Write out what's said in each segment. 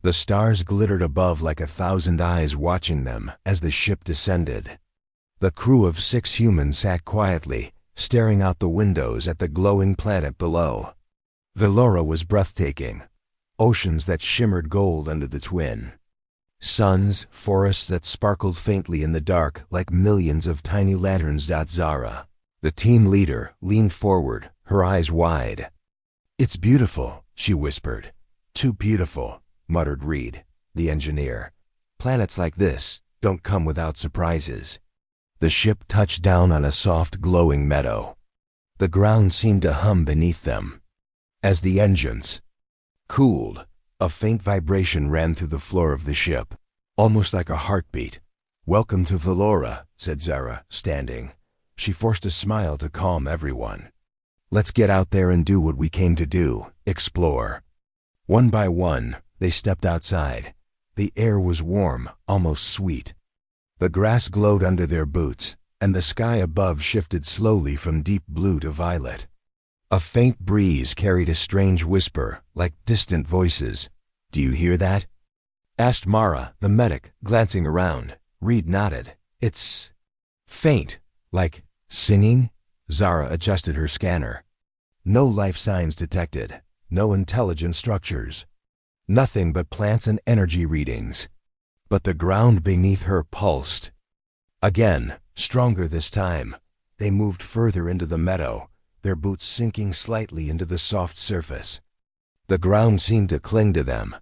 The stars glittered above like 1,000 eyes watching them as the ship descended. The crew of 6 humans sat quietly, staring out the windows at the glowing planet below. Velora was breathtaking. Oceans that shimmered gold under the twin suns, forests that sparkled faintly in the dark like millions of tiny lanterns. Zara, the team leader, leaned forward, her eyes wide. "It's beautiful," she whispered. "Too beautiful," muttered Reed, the engineer. "Planets like this don't come without surprises." The ship touched down on a soft, glowing meadow. The ground seemed to hum beneath them. As the engines cooled, a faint vibration ran through the floor of the ship, almost like a heartbeat. "Welcome to Velora," said Zara, standing. She forced a smile to calm everyone. "Let's get out there and do what we came to do, explore." One by one, they stepped outside. The air was warm, almost sweet. The grass glowed under their boots, and the sky above shifted slowly from deep blue to violet. A faint breeze carried a strange whisper, like distant voices. "Do you hear that?" asked Mara, the medic, glancing around. Reed nodded. "It's faint, like singing." Zara adjusted her scanner. No life signs detected, no intelligent structures. Nothing but plants and energy readings. But the ground beneath her pulsed. Again, stronger this time, they moved further into the meadow, their boots sinking slightly into the soft surface. The ground seemed to cling to them.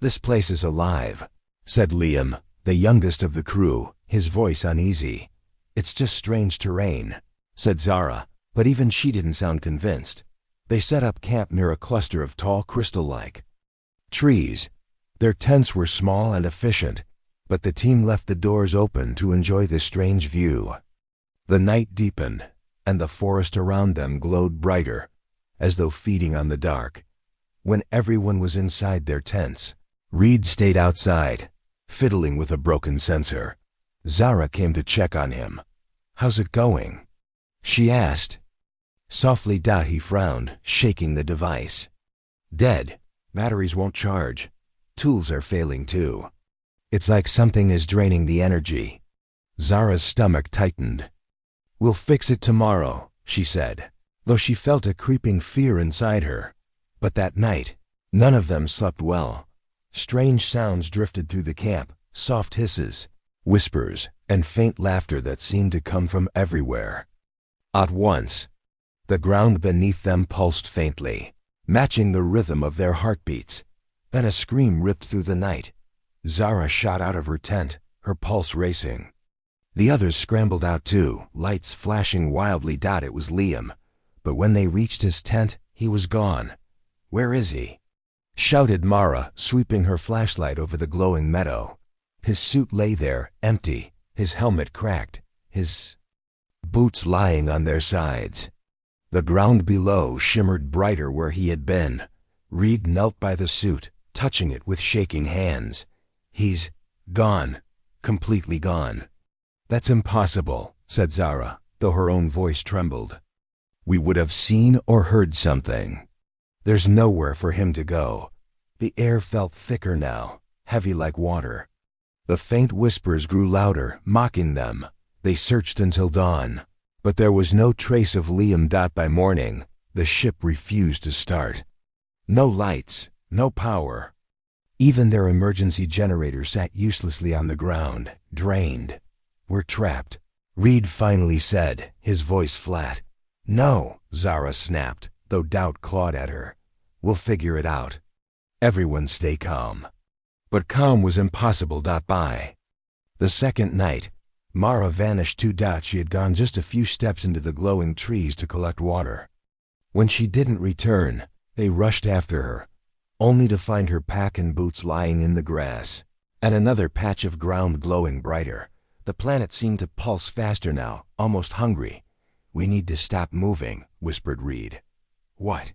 "This place is alive," said Liam, the youngest of the crew, his voice uneasy. "It's just strange terrain," said Zara, but even she didn't sound convinced. They set up camp near a cluster of tall crystal-like trees. Their tents were small and efficient, but the team left the doors open to enjoy the strange view. The night deepened, and the forest around them glowed brighter, as though feeding on the dark. When everyone was inside their tents, Reed stayed outside, fiddling with a broken sensor. Zara came to check on him. "How's it going?" she asked. Softly, he frowned, shaking the device. "Dead. Batteries won't charge. Tools are failing too. It's like something is draining the energy." Zara's stomach tightened. "We'll fix it tomorrow," she said, though she felt a creeping fear inside her. But that night, none of them slept well. Strange sounds drifted through the camp, soft hisses, whispers, and faint laughter that seemed to come from everywhere. At once, the ground beneath them pulsed faintly, matching the rhythm of their heartbeats. Then a scream ripped through the night. Zara shot out of her tent, her pulse racing. The others scrambled out too, lights flashing wildly. It was Liam, but when they reached his tent, he was gone. "Where is he?" shouted Mara, sweeping her flashlight over the glowing meadow. His suit lay there, empty, his helmet cracked, his boots lying on their sides. The ground below shimmered brighter where he had been. Reed knelt by the suit, touching it with shaking hands. "He's gone, completely gone." "That's impossible," said Zara, though her own voice trembled. "We would have seen or heard something. There's nowhere for him to go." The air felt thicker now, heavy like water. The faint whispers grew louder, mocking them. They searched until dawn, but there was no trace of Liam. By morning, the ship refused to start. No lights, no power. Even their emergency generator sat uselessly on the ground, drained. "We're trapped," Reed finally said, his voice flat. "No," Zara snapped, though doubt clawed at her. "We'll figure it out. Everyone stay calm." But calm was impossible. By the second night, Mara vanished too. She had gone just a few steps into the glowing trees to collect water. When she didn't return, they rushed after her, only to find her pack and boots lying in the grass, and another patch of ground glowing brighter. The planet seemed to pulse faster now, almost hungry. "We need to stop moving," whispered Reed. "What?"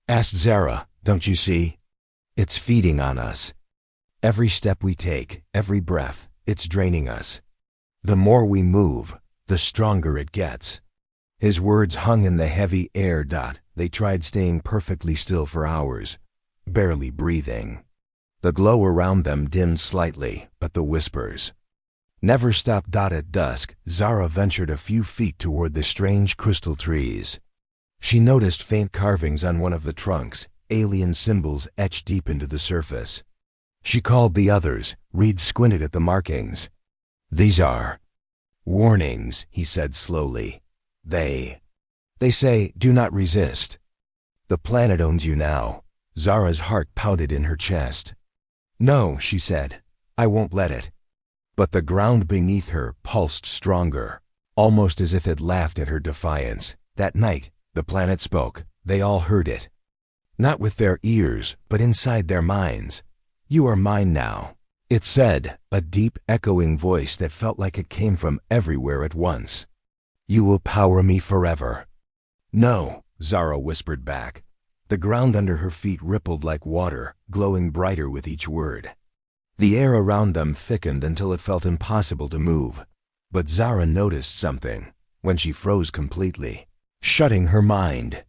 asked Zara. "Don't you see? It's feeding on us. Every step we take, every breath, it's draining us. The more we move, the stronger it gets." His words hung in the heavy air. They tried staying perfectly still for hours, barely breathing. The glow around them dimmed slightly, but the whispers never stopped. At dusk, Zara ventured a few feet toward the strange crystal trees. She noticed faint carvings on one of the trunks, alien symbols etched deep into the surface. She called the others. Reed squinted at the markings. "These are warnings," he said slowly. They say, do not resist. The planet owns you now." Zara's heart pounded in her chest. "No," she said, "I won't let it." But the ground beneath her pulsed stronger, almost as if it laughed at her defiance. That night, the planet spoke. They all heard it. Not with their ears, but inside their minds. "You are mine now," it said, a deep, echoing voice that felt like it came from everywhere at once. "You will power me forever." "No," Zara whispered back. The ground under her feet rippled like water, glowing brighter with each word. The air around them thickened until it felt impossible to move. But Zara noticed something when she froze completely, shutting her mind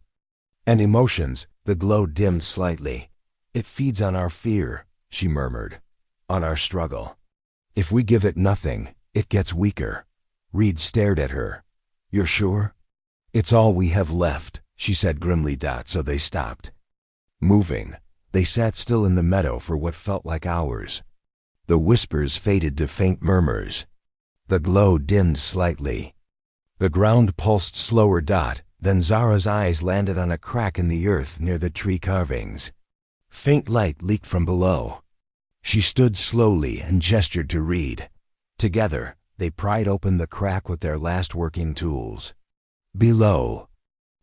and emotions. The glow dimmed slightly. "It feeds on our fear," she murmured, "on our struggle. If we give it nothing, it gets weaker." Reed stared at her. "You're sure?" "It's all we have left," she said grimly. So they stopped moving. They sat still in the meadow for what felt like hours. The whispers faded to faint murmurs. The glow dimmed slightly. The ground pulsed slower. Then Zara's eyes landed on a crack in the earth near the tree carvings. Faint light leaked from below. She stood slowly and gestured to Reed. Together, they pried open the crack with their last working tools. Below,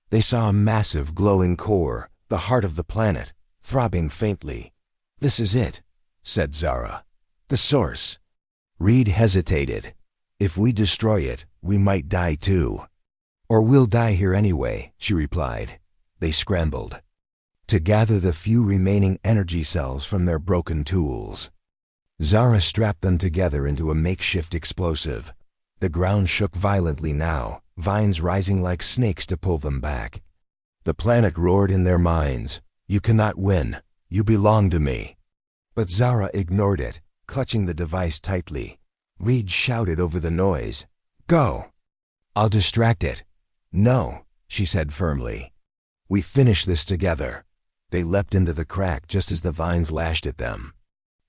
they saw a massive glowing core, the heart of the planet, throbbing faintly. "This is it," said Zara. "The source." Reed hesitated. "If we destroy it, we might die too." "Or we'll die here anyway," she replied. They scrambled to gather the few remaining energy cells from their broken tools. Zara strapped them together into a makeshift explosive. The ground shook violently now, vines rising like snakes to pull them back. The planet roared in their minds. "You cannot win. You belong to me." But Zara ignored it, clutching the device tightly. Reed shouted over the noise, "Go! I'll distract it." "No," she said firmly. "We finish this together." They leapt into the crack just as the vines lashed at them.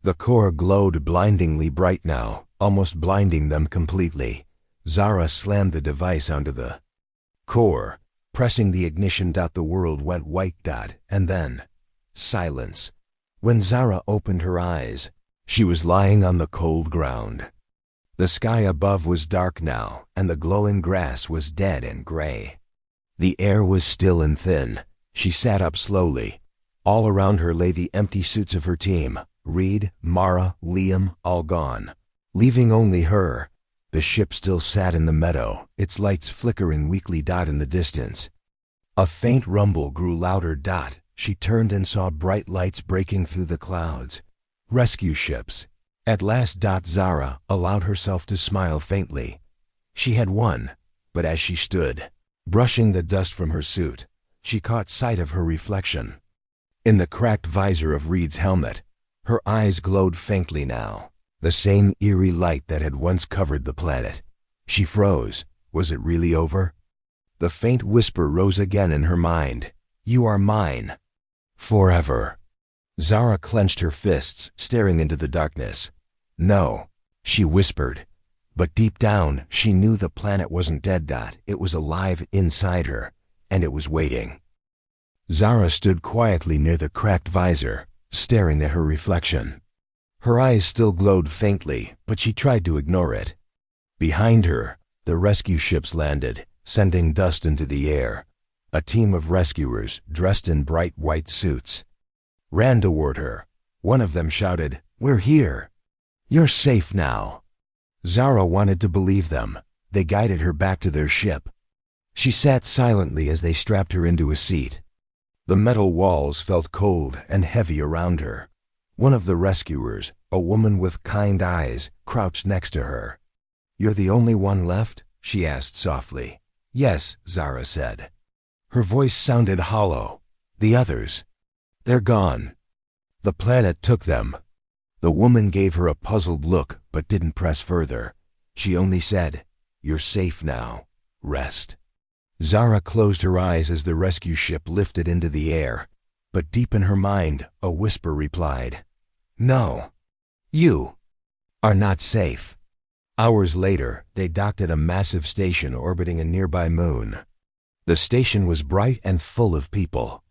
The core glowed blindingly bright now, almost blinding them completely. Zara slammed the device onto the core, pressing the ignition. The world went white. And then silence. When Zara opened her eyes, she was lying on the cold ground. The sky above was dark now, and the glowing grass was dead and gray. The air was still and thin. She sat up slowly. All around her lay the empty suits of her team. Reed, Mara, Liam, all gone, leaving only her. The ship still sat in the meadow, its lights flickering weakly. In the distance, a faint rumble grew louder. She turned and saw bright lights breaking through the clouds. Rescue ships. At last. Zara allowed herself to smile faintly. She had won, but as she stood, brushing the dust from her suit, she caught sight of her reflection. In the cracked visor of Reed's helmet, her eyes glowed faintly now, the same eerie light that had once covered the planet. She froze. Was it really over? The faint whisper rose again in her mind. "You are mine. Forever." Zara clenched her fists, staring into the darkness. "No," she whispered. But deep down, she knew the planet wasn't dead. It was alive inside her, and it was waiting. Zara stood quietly near the cracked visor, staring at her reflection. Her eyes still glowed faintly, but she tried to ignore it. Behind her, the rescue ships landed, sending dust into the air. A team of rescuers, dressed in bright white suits, ran toward her. One of them shouted, "We're here. You're safe now." Zara wanted to believe them. They guided her back to their ship. She sat silently as they strapped her into a seat. The metal walls felt cold and heavy around her. One of the rescuers, a woman with kind eyes, crouched next to her. "You're the only one left?" she asked softly. "Yes," Zara said. Her voice sounded hollow. "The others? They're gone. The planet took them. The woman gave her a puzzled look but didn't press further. She only said, "You're safe now. Rest." Zara closed her eyes as the rescue ship lifted into the air, but deep in her mind, a whisper replied, "No, you are not safe." Hours later, they docked at a massive station orbiting a nearby moon. The station was bright and full of people.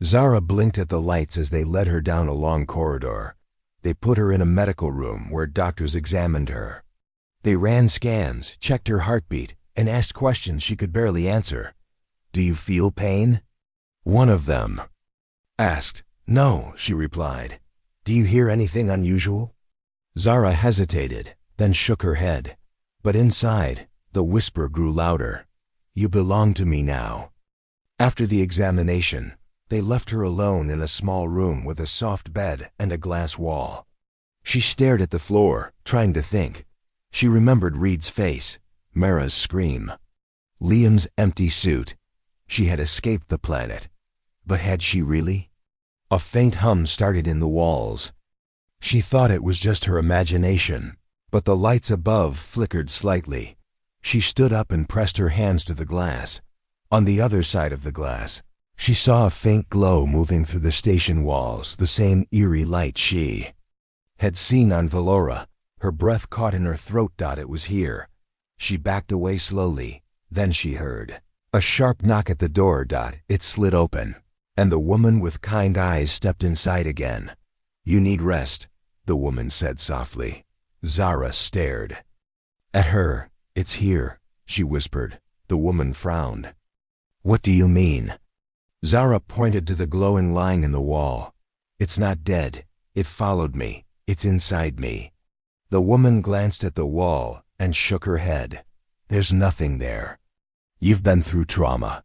Zara blinked at the lights as they led her down a long corridor. They put her in a medical room where doctors examined her. They ran scans, checked her heartbeat, and asked questions she could barely answer. "Do you feel pain?" one of them asked. "No," she replied. "Do you hear anything unusual?" Zara hesitated, then shook her head. But inside, the whisper grew louder. "You belong to me now." After the examination, they left her alone in a small room with a soft bed and a glass wall. She stared at the floor, trying to think. She remembered Reed's face, Mara's scream, Liam's empty suit. She had escaped the planet. But had she really? A faint hum started in the walls. She thought it was just her imagination, but the lights above flickered slightly. She stood up and pressed her hands to the glass. On the other side of the glass, she saw a faint glow moving through the station walls, the same eerie light she had seen on Valora. Her breath caught in her throat. It was here. She backed away slowly. Then she heard a sharp knock at the door. It slid open, and the woman with kind eyes stepped inside again. "You need rest," the woman said softly. Zara stared at her. "It's here," she whispered. The woman frowned. "What do you mean?" Zara pointed to the glowing line in the wall. "It's not dead. It followed me. It's inside me." The woman glanced at the wall and shook her head. "There's nothing there. You've been through trauma.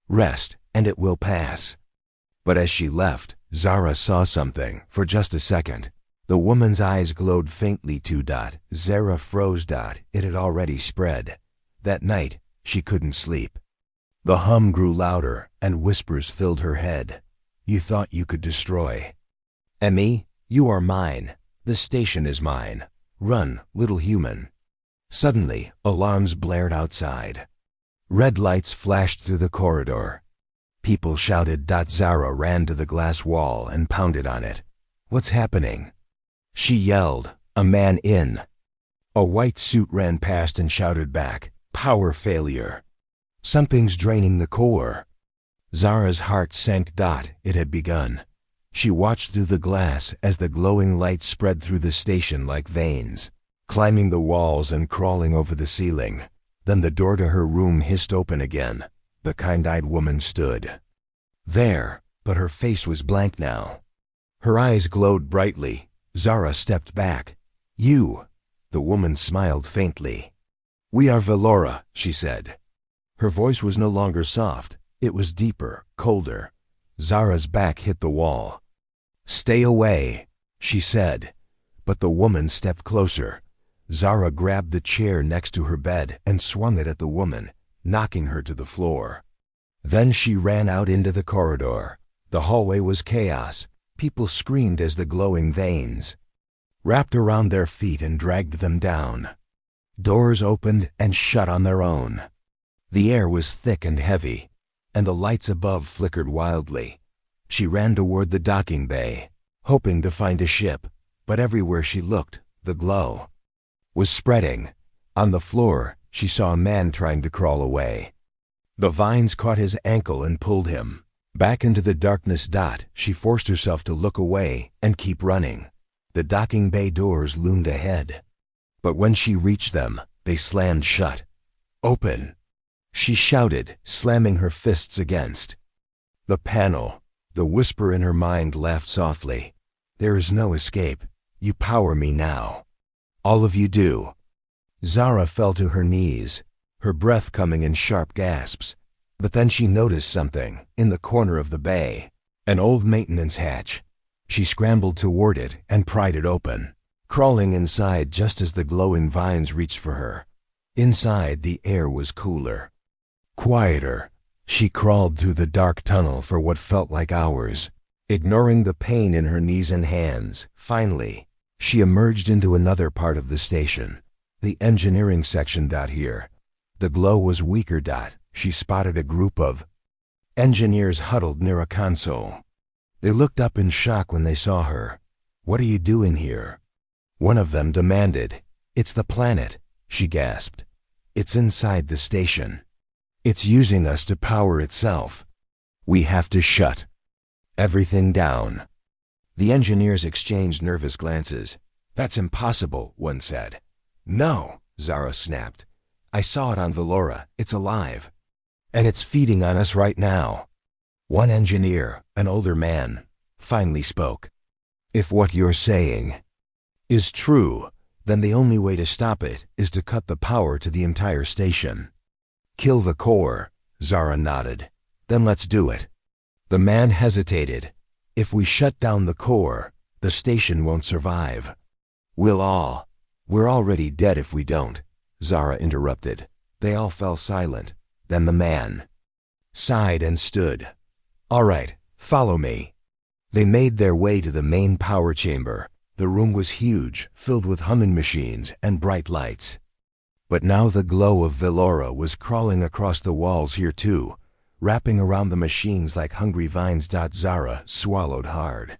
Rest, and it will pass." But as she left, Zara saw something. For just a second, the woman's eyes glowed faintly. Zara froze. It had already spread. That night, she couldn't sleep. The hum grew louder, and whispers filled her head. "You thought you could destroy me? You are mine. The station is mine. Run, little human." Suddenly, alarms blared outside. Red lights flashed through the corridor. People shouted. Zara ran to the glass wall and pounded on it. "What's happening?" she yelled. A man in a white suit ran past and shouted back, "Power failure. Something's draining the core." Zara's heart sank. It had begun. She watched through the glass as the glowing light spread through the station like veins, climbing the walls and crawling over the ceiling. Then the door to her room hissed open again. The kind-eyed woman stood there, but her face was blank now. Her eyes glowed brightly. Zara stepped back. "You." The woman smiled faintly. "We are Valora," she said. Her voice was no longer soft. It was deeper, colder. Zara's back hit the wall. "Stay away," she said. But the woman stepped closer. Zara grabbed the chair next to her bed and swung it at the woman, knocking her to the floor. Then she ran out into the corridor. The hallway was chaos. People screamed as the glowing veins wrapped around their feet and dragged them down. Doors opened and shut on their own. The air was thick and heavy, and the lights above flickered wildly. She ran toward the docking bay, hoping to find a ship, but everywhere she looked, the glow was spreading. On the floor, she saw a man trying to crawl away. The vines caught his ankle and pulled him back into the darkness. She forced herself to look away and keep running. The docking bay doors loomed ahead, but when she reached them, they slammed shut. "Open!" she shouted, slamming her fists against the panel. The whisper in her mind laughed softly. "There is no escape. You power me now. All of you do." Zara fell to her knees, her breath coming in sharp gasps. But then she noticed something in the corner of the bay, an old maintenance hatch. She scrambled toward it and pried it open, crawling inside just as the glowing vines reached for her. Inside, the air was cooler, quieter. She crawled through the dark tunnel for what felt like hours, ignoring the pain in her knees and hands. Finally, She emerged into another part of the station, the engineering section. Here, the glow was weaker. She spotted a group of engineers huddled near a console. They looked up in shock when they saw her. "What are you doing here?" one of them demanded. "It's the planet," she gasped. "It's inside the station. It's using us to power itself. We have to shut everything down." The engineers exchanged nervous glances. "That's impossible," one said. "No," Zara snapped. "I saw it on Velora. It's alive. And it's feeding on us right now." One engineer, an older man, finally spoke. "If what you're saying is true, then the only way to stop it is to cut the power to the entire station." "Kill the core," Zara nodded. "Then let's do it." The man hesitated. "If we shut down the core, the station won't survive." We're already dead if we don't," Zara interrupted. They all fell silent. Then the man sighed and stood. "All right, follow me." They made their way to the main power chamber. The room was huge, filled with humming machines and bright lights. But now the glow of Velora was crawling across the walls here too, wrapping around the machines like hungry vines. Zara swallowed hard.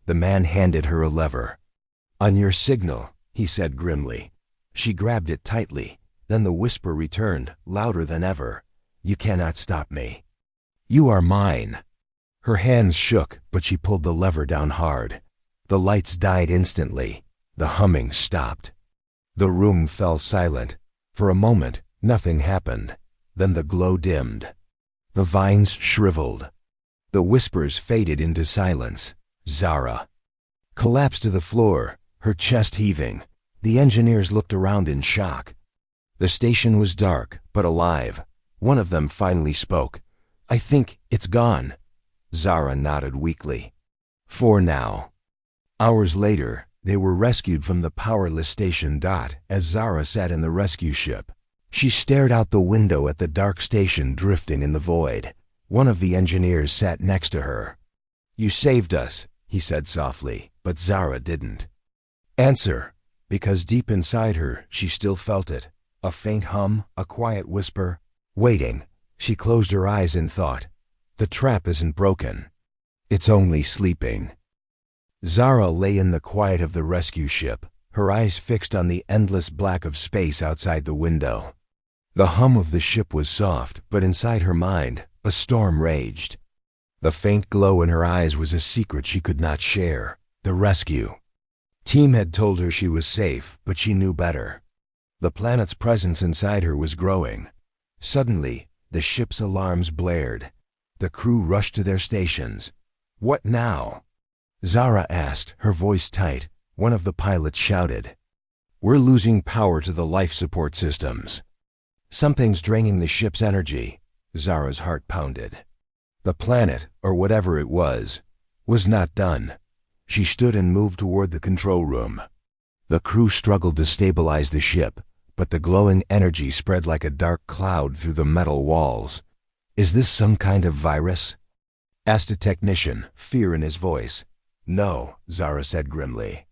The man handed her a lever. "On your signal," he said grimly. She grabbed it tightly. Then the whisper returned, louder than ever. "You cannot stop me. You are mine." Her hands shook, but she pulled the lever down hard. The lights died instantly. The humming stopped. The room fell silent. For a moment, nothing happened. Then the glow dimmed. The vines shriveled. The whispers faded into silence. Zara collapsed to the floor, her chest heaving. The engineers looked around in shock. The station was dark, but alive. One of them finally spoke. "I think it's gone." Zara nodded weakly. "For now." Hours later, they were rescued from the powerless station. As Zara sat in the rescue ship, she stared out the window at the dark station drifting in the void. One of the engineers sat next to her. "You saved us," he said softly, but Zara didn't answer, because deep inside her, she still felt it. A faint hum, a quiet whisper. Waiting. She closed her eyes and thought, "The trap isn't broken. It's only sleeping." Zara lay in the quiet of the rescue ship, her eyes fixed on the endless black of space outside the window. The hum of the ship was soft, but inside her mind, a storm raged. The faint glow in her eyes was a secret she could not share. The rescue team had told her she was safe, but she knew better. The planet's presence inside her was growing. Suddenly, the ship's alarms blared. The crew rushed to their stations. "What now?" Zara asked, her voice tight. One of the pilots shouted, "We're losing power to the life support systems. Something's draining the ship's energy." Zara's heart pounded. The planet, or whatever it was not done. She stood and moved toward the control room. The crew struggled to stabilize the ship, but the glowing energy spread like a dark cloud through the metal walls. "Is this some kind of virus?" asked a technician, fear in his voice. "No," Zara said grimly.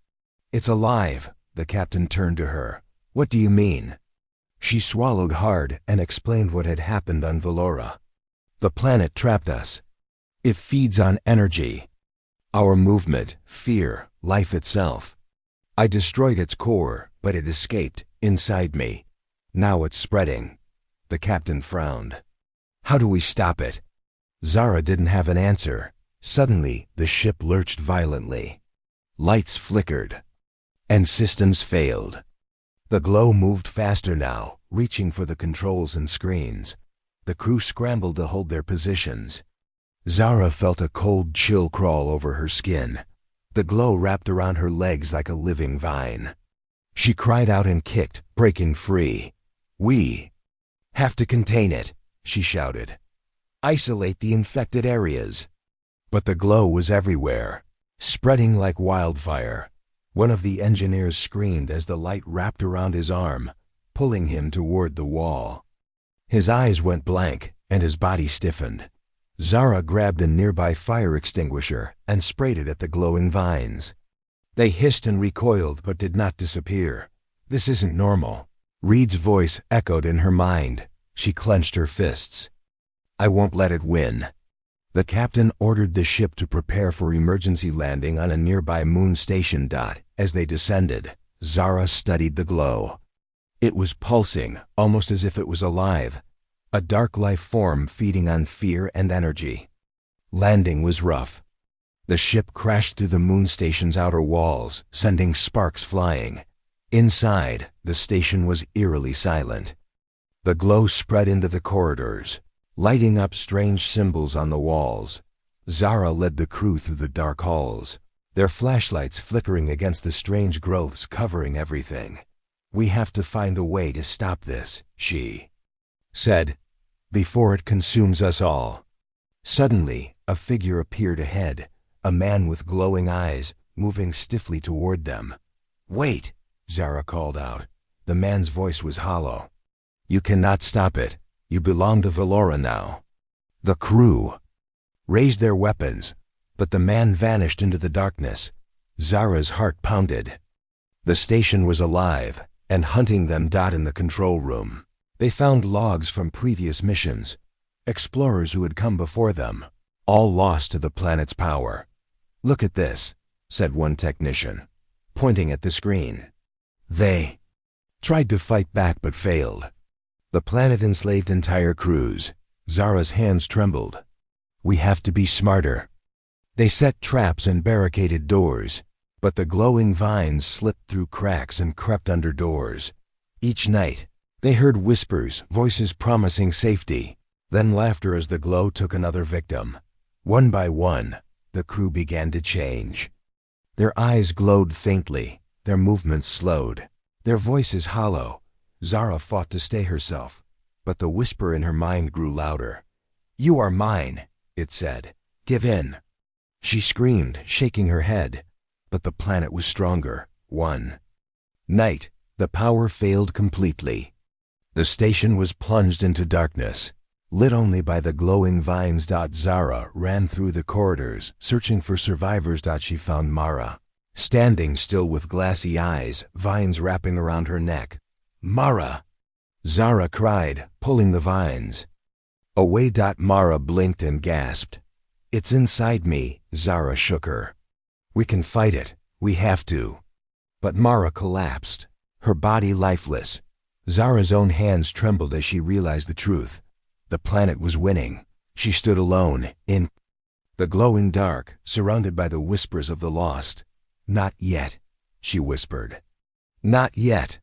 "It's alive." The captain turned to her. "What do you mean?" She swallowed hard and explained what had happened on Velora. "The planet trapped us. It feeds on energy. Our movement, fear, life itself. I destroyed its core, but it escaped, inside me. Now it's spreading." The captain frowned. "How do we stop it?" Zara didn't have an answer. Suddenly, the ship lurched violently. Lights flickered, and systems failed. The glow moved faster now, reaching for the controls and screens. The crew scrambled to hold their positions. Zara felt a cold chill crawl over her skin. The glow wrapped around her legs like a living vine. She cried out and kicked, breaking free. "We have to contain it," she shouted. "Isolate the infected areas." But the glow was everywhere, spreading like wildfire. One of the engineers screamed as the light wrapped around his arm, pulling him toward the wall. His eyes went blank, and his body stiffened. Zara grabbed a nearby fire extinguisher and sprayed it at the glowing vines. They hissed and recoiled but did not disappear. This isn't normal. Reed's voice echoed in her mind. She clenched her fists. I won't let it win. The captain ordered the ship to prepare for emergency landing on a nearby moon station. As they descended, Zara studied the glow. It was pulsing, almost as if it was alive. A dark life form feeding on fear and energy. Landing was rough. The ship crashed through the moon station's outer walls, sending sparks flying. Inside, the station was eerily silent. The glow spread into the corridors, lighting up strange symbols on the walls. Zara led the crew through the dark halls, their flashlights flickering against the strange growths covering everything. We have to find a way to stop this, she said, before it consumes us all. Suddenly, a figure appeared ahead, a man with glowing eyes, moving stiffly toward them. Wait, Zara called out. The man's voice was hollow. You cannot stop it. You belong to Valora now. The crew raised their weapons, but the man vanished into the darkness. Zara's heart pounded. The station was alive and hunting them. In the control room, they found logs from previous missions, explorers who had come before them, all lost to the planet's power. Look at this, said one technician, pointing at the screen. They tried to fight back but failed. The planet enslaved entire crews. Zara's hands trembled. We have to be smarter. They set traps and barricaded doors, but the glowing vines slipped through cracks and crept under doors. Each night, they heard whispers, voices promising safety, then laughter as the glow took another victim. One by one, the crew began to change. Their eyes glowed faintly, their movements slowed, their voices hollow. Zara fought to stay herself, but the whisper in her mind grew louder. You are mine, it said. Give in. She screamed, shaking her head, but the planet was stronger. One night, the power failed completely. The station was plunged into darkness, lit only by the glowing vines. Zara ran through the corridors, searching for survivors. She found Mara, standing still with glassy eyes, vines wrapping around her neck. Mara! Zara cried, pulling the vines away. Mara blinked and gasped. It's inside me, Zara shook her. We can fight it, we have to. But Mara collapsed, her body lifeless. Zara's own hands trembled as she realized the truth. The planet was winning. She stood alone, in the glowing dark, surrounded by the whispers of the lost. Not yet, she whispered. Not yet.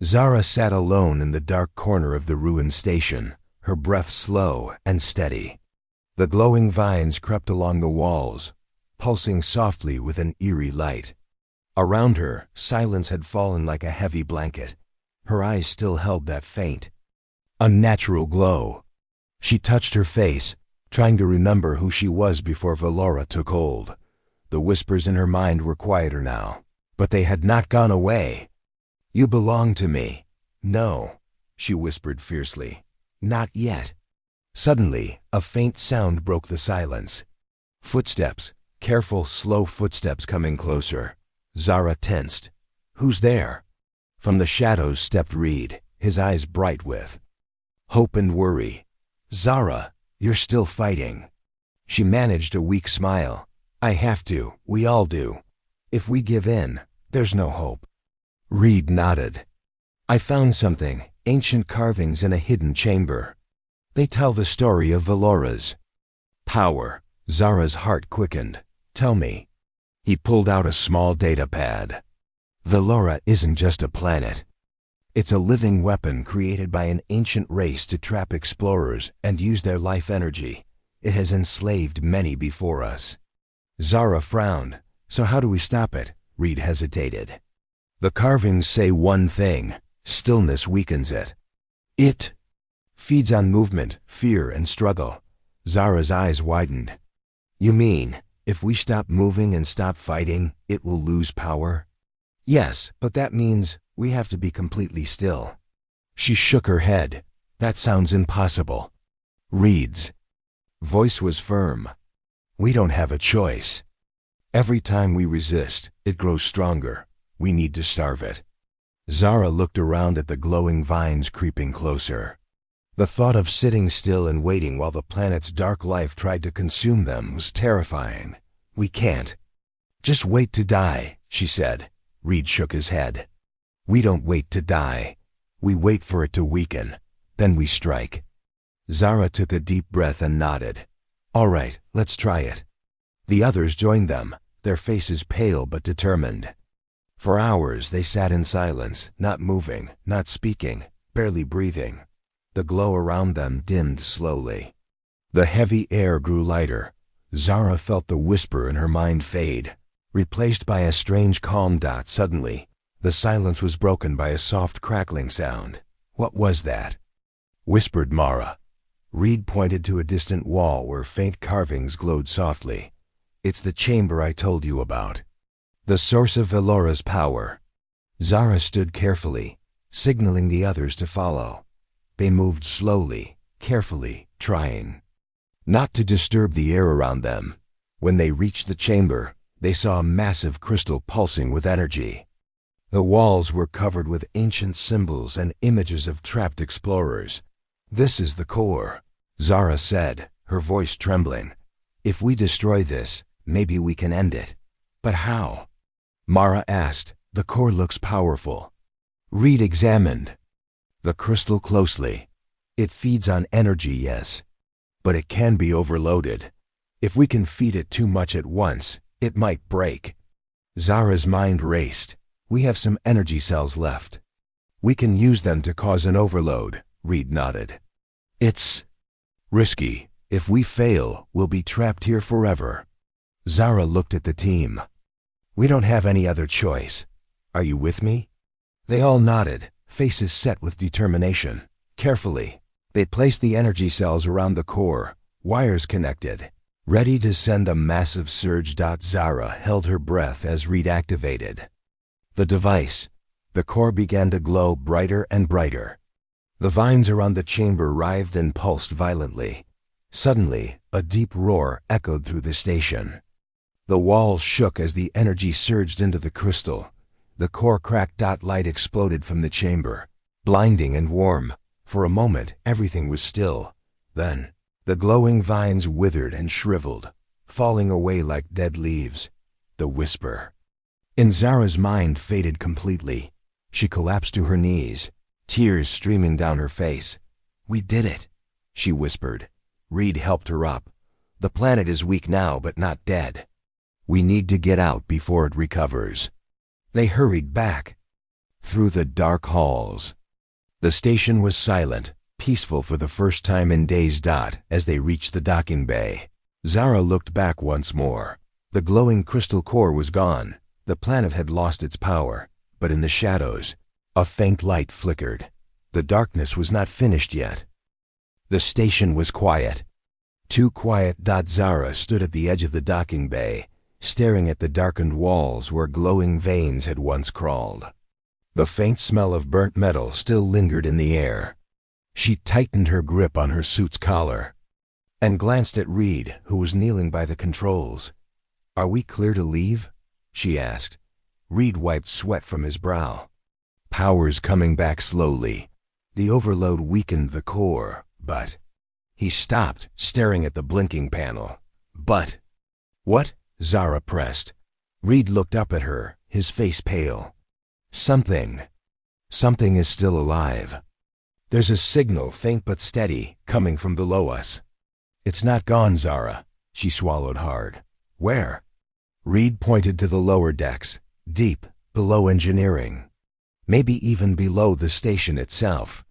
Zara sat alone in the dark corner of the ruined station, her breath slow and steady. The glowing vines crept along the walls, pulsing softly with an eerie light. Around her, silence had fallen like a heavy blanket. Her eyes still held that faint, unnatural glow. She touched her face, trying to remember who she was before Valora took hold. The whispers in her mind were quieter now, but they had not gone away. You belong to me. No, she whispered fiercely. Not yet. Suddenly, a faint sound broke the silence. Footsteps, careful, slow footsteps coming closer. Zara tensed. Who's there? From the shadows stepped Reed, his eyes bright with hope and worry. Zara, you're still fighting. She managed a weak smile. I have to, we all do. If we give in, there's no hope. Reed nodded. I found something, ancient carvings in a hidden chamber. They tell the story of Valora's power. Zara's heart quickened. Tell me. He pulled out a small data pad. Valora isn't just a planet. It's a living weapon created by an ancient race to trap explorers and use their life energy. It has enslaved many before us. Zara frowned. So how do we stop it? Reed hesitated. The carvings say one thing. Stillness weakens it. It feeds on movement, fear, and struggle. Zara's eyes widened. You mean, if we stop moving and stop fighting, it will lose power? Yes, but that means we have to be completely still. She shook her head. That sounds impossible. Reed's voice was firm. We don't have a choice. Every time we resist, it grows stronger. We need to starve it. Zara looked around at the glowing vines creeping closer. The thought of sitting still and waiting while the planet's dark life tried to consume them was terrifying. We can't. Just wait to die, she said. Reed shook his head. We don't wait to die. We wait for it to weaken. Then we strike. Zara took a deep breath and nodded. All right, let's try it. The others joined them, their faces pale but determined. For hours they sat in silence, not moving, not speaking, barely breathing. The glow around them dimmed slowly. The heavy air grew lighter. Zara felt the whisper in her mind fade, replaced by a strange calm. Suddenly, the silence was broken by a soft crackling sound. What was that? Whispered Mara. Reed pointed to a distant wall where faint carvings glowed softly. It's the chamber I told you about. The source of Velora's power. Zara stood carefully, signaling the others to follow. They moved slowly, carefully, trying not to disturb the air around them. When they reached the chamber, they saw a massive crystal pulsing with energy. The walls were covered with ancient symbols and images of trapped explorers. This is the core, Zara said, her voice trembling. If we destroy this, maybe we can end it. But how? Mara asked. The core looks powerful. Reed examined the crystal closely. It feeds on energy, yes, but it can be overloaded. If we can feed it too much at once, it might break. Zara's mind raced. We have some energy cells left. We can use them to cause an overload, Reed nodded. It's risky. If we fail, we'll be trapped here forever. Zara looked at the team. We don't have any other choice. Are you with me? They all nodded, faces set with determination. Carefully, they placed the energy cells around the core, wires connected, ready to send a massive surge. Zara held her breath as Reed activated the device. The core began to glow brighter and brighter. The vines around the chamber writhed and pulsed violently. Suddenly, a deep roar echoed through the station. The walls shook as the energy surged into the crystal. The core cracked. Light exploded from the chamber, blinding and warm. For a moment, everything was still. Then, the glowing vines withered and shriveled, falling away like dead leaves. The whisper in Zara's mind faded completely. She collapsed to her knees, tears streaming down her face. We did it, she whispered. Reed helped her up. The planet is weak now, but not dead. We need to get out before it recovers. They hurried back through the dark halls. The station was silent, peaceful for the first time in days. As they reached the docking bay, Zara looked back once more. The glowing crystal core was gone. The planet had lost its power, but in the shadows, a faint light flickered. The darkness was not finished yet. The station was quiet. Too quiet. Zara stood at the edge of the docking bay, staring at the darkened walls where glowing veins had once crawled. The faint smell of burnt metal still lingered in the air. She tightened her grip on her suit's collar and glanced at Reed, who was kneeling by the controls. Are we clear to leave? She asked. Reed wiped sweat from his brow. Power's coming back slowly. The overload weakened the core, but... He stopped, staring at the blinking panel. But... What? Zara pressed. Reed looked up at her, his face pale. Something is still alive. There's a signal, faint but steady, coming from below us. It's not gone, Zara. She swallowed hard. Where? Reed pointed to the lower decks, deep, below engineering. Maybe even below the station itself.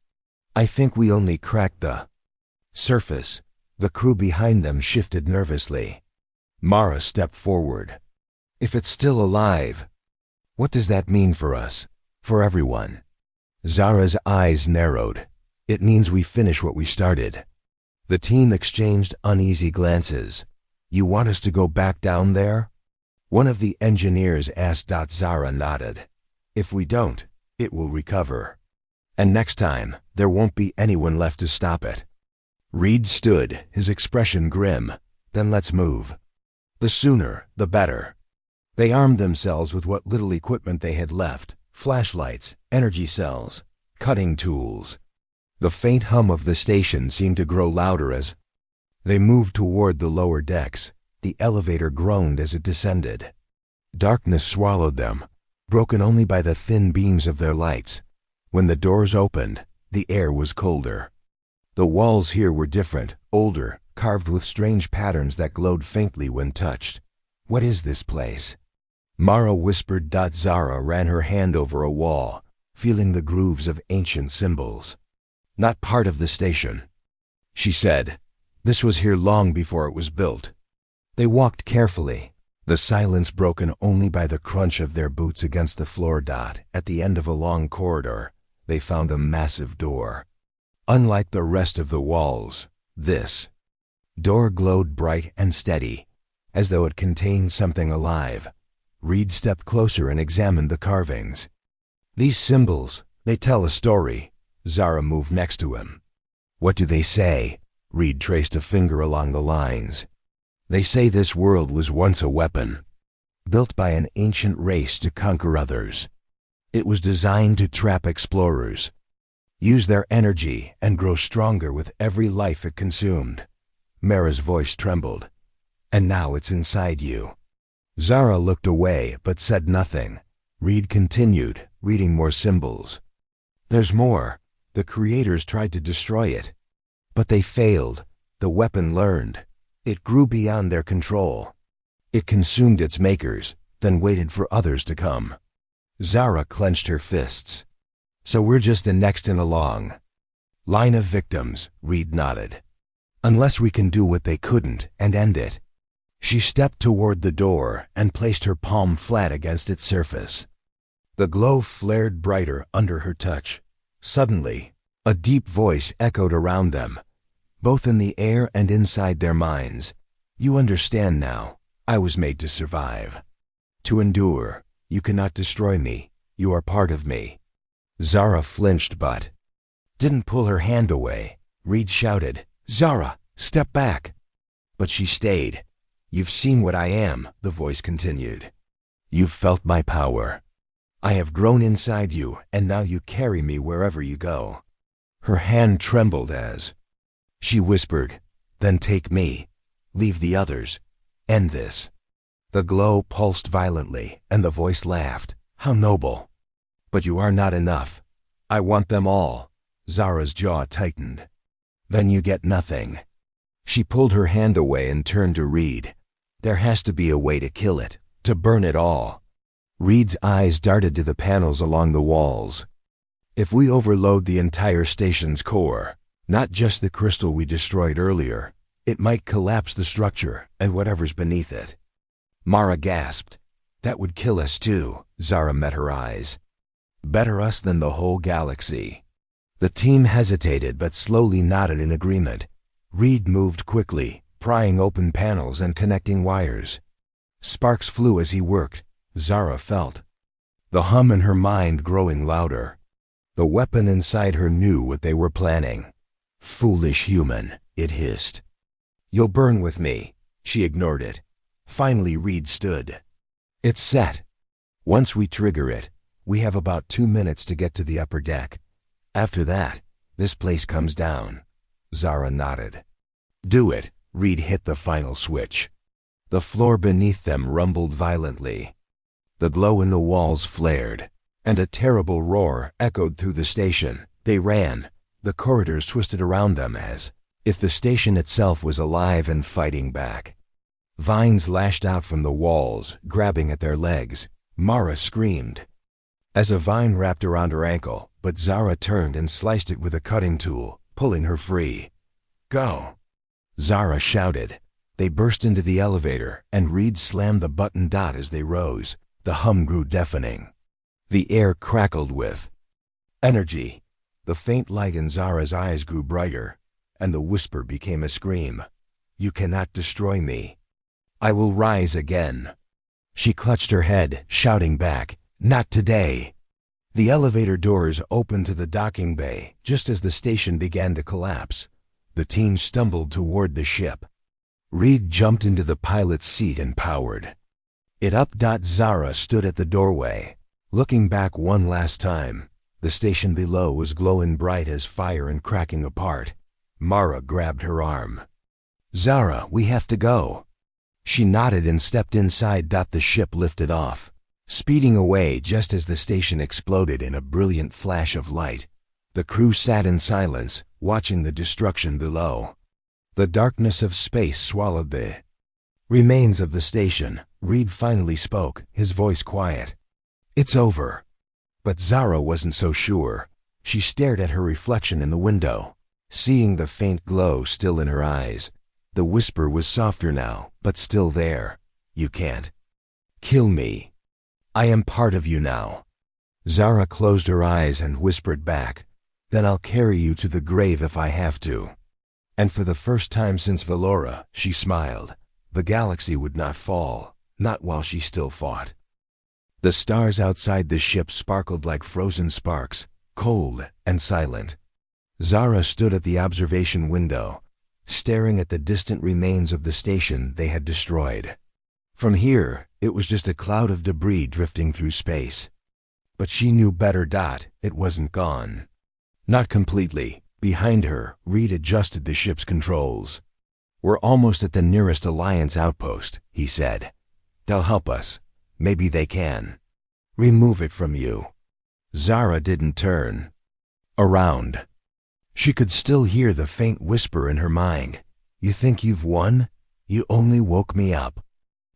I think we only cracked the surface. The crew behind them shifted nervously. Mara stepped forward. If it's still alive, what does that mean for us? For everyone? Zara's eyes narrowed. It means we finish what we started. The team exchanged uneasy glances. You want us to go back down there? One of the engineers asked. Zara nodded. If we don't, it will recover. And next time, there won't be anyone left to stop it. Reed stood, his expression grim. Then let's move. The sooner, the better. They armed themselves with what little equipment they had left: flashlights, energy cells, cutting tools. The faint hum of the station seemed to grow louder as they moved toward the lower decks. The elevator groaned as it descended. Darkness swallowed them, broken only by the thin beams of their lights. When the doors opened, the air was colder. The walls here were different, older, carved with strange patterns that glowed faintly when touched. "What is this place?" Mara whispered. Zara ran her hand over a wall, feeling the grooves of ancient symbols. "Not part of the station," she said. "This was here long before it was built." They walked carefully, the silence broken only by the crunch of their boots against the floor. At the end of a long corridor, they found a massive door. Unlike the rest of the walls, this door glowed bright and steady, as though it contained something alive. Reed stepped closer and examined the carvings. "These symbols, they tell a story." Zara moved next to him. "What do they say?" Reed traced a finger along the lines. "They say this world was once a weapon, built by an ancient race to conquer others. It was designed to trap explorers, use their energy, and grow stronger with every life it consumed." Mara's voice trembled. "And now it's inside you." Zara looked away but said nothing. Reed continued, reading more symbols. "There's more. The creators tried to destroy it, but they failed. The weapon learned. It grew beyond their control. It consumed its makers, then waited for others to come." Zara clenched her fists. "So we're just the next in a long line of victims," Reed nodded. "Unless we can do what they couldn't and end it." She stepped toward the door and placed her palm flat against its surface. The glow flared brighter under her touch. Suddenly, a deep voice echoed around them, both in the air and inside their minds. "You understand now. I was made to survive, to endure. You cannot destroy me. You are part of me." Zara flinched but didn't pull her hand away. Reed shouted, "Zara, step back!" But she stayed. "You've seen what I am," the voice continued. "You've felt my power. I have grown inside you, and now you carry me wherever you go." Her hand trembled as she whispered, "Then take me. Leave the others. End this." The glow pulsed violently, and the voice laughed. "How noble! But you are not enough. I want them all." Zara's jaw tightened. "Then you get nothing." She pulled her hand away and turned to Reed. "There has to be a way to kill it, to burn it all." Reed's eyes darted to the panels along the walls. "If we overload the entire station's core, not just the crystal we destroyed earlier, it might collapse the structure and whatever's beneath it." Mara gasped. "That would kill us too." Zara met her eyes. "Better us than the whole galaxy." The team hesitated but slowly nodded in agreement. Reed moved quickly, prying open panels and connecting wires. Sparks flew as he worked. Zara felt the hum in her mind growing louder. The weapon inside her knew what they were planning. "Foolish human," it hissed. "You'll burn with me." She ignored it. Finally Reed stood. "It's set. Once we trigger it, we have about 2 minutes to get to the upper deck. After that, this place comes down." Zara nodded. "Do it." Reed hit the final switch. The floor beneath them rumbled violently. The glow in the walls flared, and a terrible roar echoed through the station. They ran. The corridors twisted around them as if the station itself was alive and fighting back. Vines lashed out from the walls, grabbing at their legs. Mara screamed as a vine wrapped around her ankle, but Zara turned and sliced it with a cutting tool, pulling her free. "Go!" Zara shouted. They burst into the elevator, and Reed slammed the button. As they rose, the hum grew deafening. The air crackled with energy. The faint light in Zara's eyes grew brighter, and the whisper became a scream. "You cannot destroy me. I will rise again." She clutched her head, shouting back, "Not today." The elevator doors opened to the docking bay just as the station began to collapse. The team stumbled toward the ship. Reed jumped into the pilot's seat and powered. It up. Zara stood at the doorway, looking back one last time. The station below was glowing bright as fire and cracking apart. Mara grabbed her arm. "Zara, we have to go." She nodded and stepped inside. The ship lifted off, speeding away just as the station exploded in a brilliant flash of light. The crew sat in silence, watching the destruction below. The darkness of space swallowed the remains of the station. Reed finally spoke, his voice quiet. "It's over." But Zara wasn't so sure. She stared at her reflection in the window, seeing the faint glow still in her eyes. The whisper was softer now, but still there. "You can't kill me. I am part of you now." Zara closed her eyes and whispered back, "Then I'll carry you to the grave if I have to." And for the first time since Valora, she smiled. The galaxy would not fall, not while she still fought. The stars outside the ship sparkled like frozen sparks, cold and silent. Zara stood at the observation window, staring at the distant remains of the station they had destroyed. From here, it was just a cloud of debris drifting through space. But she knew better. It wasn't gone. Not completely. Behind her, Reed adjusted the ship's controls. "We're almost at the nearest Alliance outpost," he said. "They'll help us. Maybe they can remove it from you." Zara didn't turn around. She could still hear the faint whisper in her mind. "You think you've won? You only woke me up.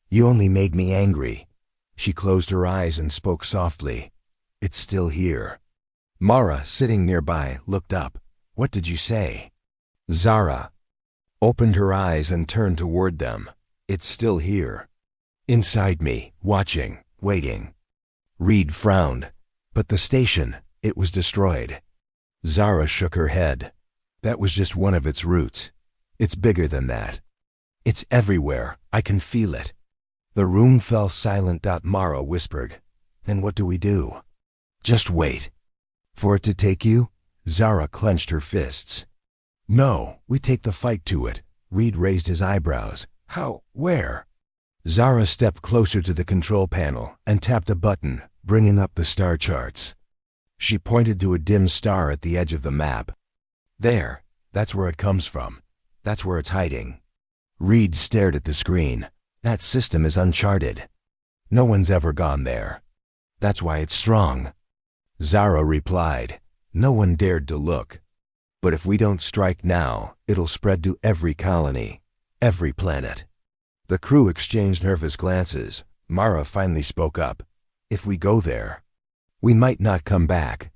You only made me angry." She closed her eyes and spoke softly. "It's still here." Mara, sitting nearby, looked up. "What did you say?" Zara opened her eyes and turned toward them. "It's still here. Inside me, watching, waiting." Reed frowned. "But the station, it was destroyed." Zara shook her head. "That was just one of its roots. It's bigger than that. It's everywhere. I can feel it." The room fell silent. Mara whispered, "Then what do we do?" "Just wait." "For it to take you?" Zara clenched her fists. "No, we take the fight to it." Reed raised his eyebrows. "How? Where?" Zara stepped closer to the control panel and tapped a button, bringing up the star charts. She pointed to a dim star at the edge of the map. "There, that's where it comes from. That's where it's hiding." Reed stared at the screen. "That system is uncharted. No one's ever gone there. That's why it's strong." Zara replied, "No one dared to look. But if we don't strike now, it'll spread to every colony, every planet." The crew exchanged nervous glances. Mara finally spoke up. "If we go there, we might not come back."